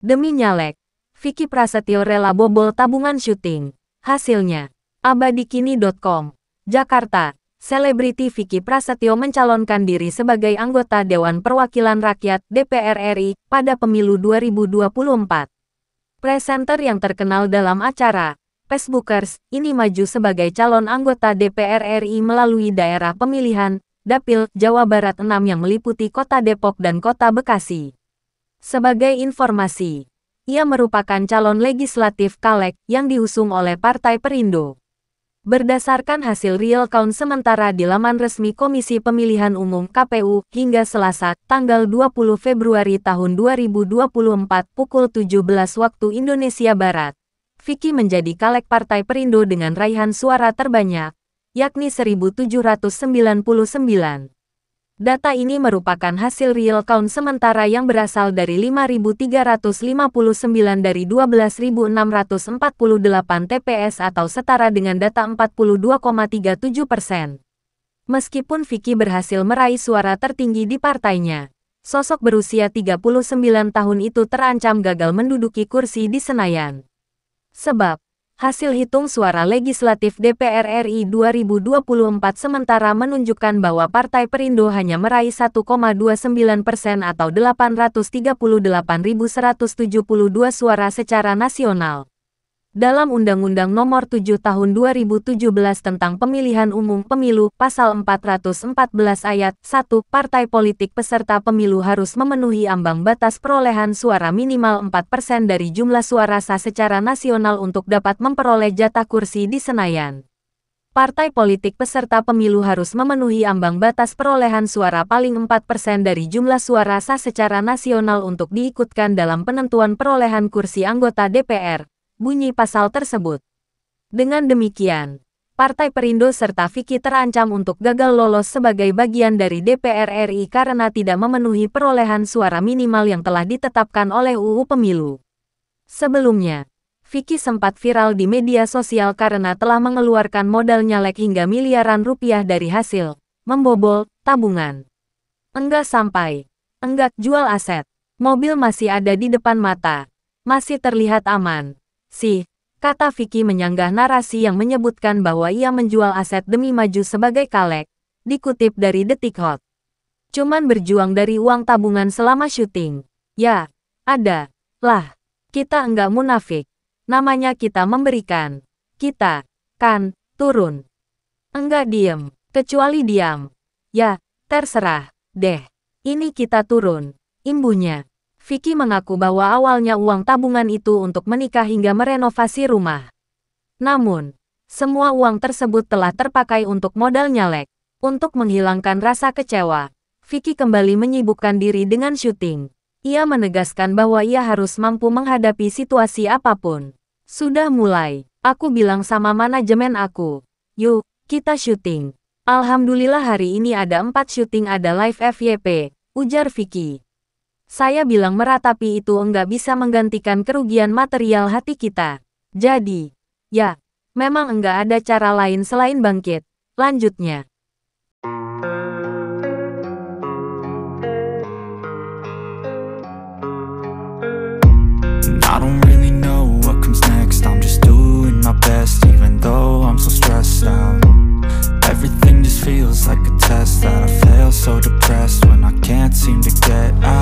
Demi nyalek, Vicky Prasetyo rela bobol tabungan syuting. Hasilnya, abadikini.com, Jakarta. Selebriti Vicky Prasetyo mencalonkan diri sebagai anggota Dewan Perwakilan Rakyat (DPR RI) pada pemilu 2024. Presenter yang terkenal dalam acara Facebookers ini maju sebagai calon anggota DPR RI melalui daerah pemilihan Dapil Jawa Barat 6 yang meliputi Kota Depok dan Kota Bekasi. Sebagai informasi, ia merupakan calon legislatif caleg yang diusung oleh Partai Perindo. Berdasarkan hasil real count sementara di laman resmi Komisi Pemilihan Umum KPU hingga Selasa, tanggal 20 Februari tahun 2024 pukul 17 waktu Indonesia Barat, Vicky menjadi caleg Partai Perindo dengan raihan suara terbanyak, yakni 1.799. Data ini merupakan hasil real count sementara yang berasal dari 5.359 dari 12.648 TPS atau setara dengan data 42,37%. Meskipun Vicky berhasil meraih suara tertinggi di partainya, sosok berusia 39 tahun itu terancam gagal menduduki kursi di Senayan. Sebab, hasil hitung suara legislatif DPR RI 2024 sementara menunjukkan bahwa Partai Perindo hanya meraih 1,29% atau 838.172 suara secara nasional. Dalam Undang-Undang Nomor 7 Tahun 2017 tentang Pemilihan Umum Pemilu, Pasal 414 Ayat 1, partai politik peserta pemilu harus memenuhi ambang batas perolehan suara minimal 4% dari jumlah suara sah secara nasional untuk dapat memperoleh jatah kursi di Senayan. Partai politik peserta pemilu harus memenuhi ambang batas perolehan suara paling 4% dari jumlah suara sah secara nasional untuk diikutkan dalam penentuan perolehan kursi anggota DPR. Bunyi pasal tersebut. Dengan demikian, Partai Perindo serta Vicky terancam untuk gagal lolos sebagai bagian dari DPR RI karena tidak memenuhi perolehan suara minimal yang telah ditetapkan oleh UU Pemilu. Sebelumnya, Vicky sempat viral di media sosial karena telah mengeluarkan modal nyalek hingga miliaran rupiah dari hasil membobol tabungan. Enggak jual aset, mobil masih ada di depan mata, masih terlihat aman. Kata Vicky menyanggah narasi yang menyebutkan bahwa ia menjual aset demi maju sebagai caleg, dikutip dari Detik Hot. Cuman berjuang dari uang tabungan selama syuting. Ya, ada. Lah, kita enggak munafik. Namanya kita memberikan. Kita, kan, turun. Enggak diem, kecuali diam. Ya, terserah, deh. Ini kita turun. Imbuhnya. Vicky mengaku bahwa awalnya uang tabungan itu untuk menikah hingga merenovasi rumah. Namun, semua uang tersebut telah terpakai untuk modal nyalek. Untuk menghilangkan rasa kecewa, Vicky kembali menyibukkan diri dengan syuting. Ia menegaskan bahwa ia harus mampu menghadapi situasi apapun. Sudah mulai, aku bilang sama manajemen aku, yuk, kita syuting. Alhamdulillah hari ini ada 4 syuting ada live FYP, ujar Vicky. Saya bilang meratapi itu enggak bisa menggantikan kerugian material hati kita. Jadi, ya, memang enggak ada cara lain selain bangkit. Lanjutnya. I don't really know what comes next. I'm just doing my best even though I'm so stressed out. Everything just feels like a test that I fail, so depressed when I can't seem to get out.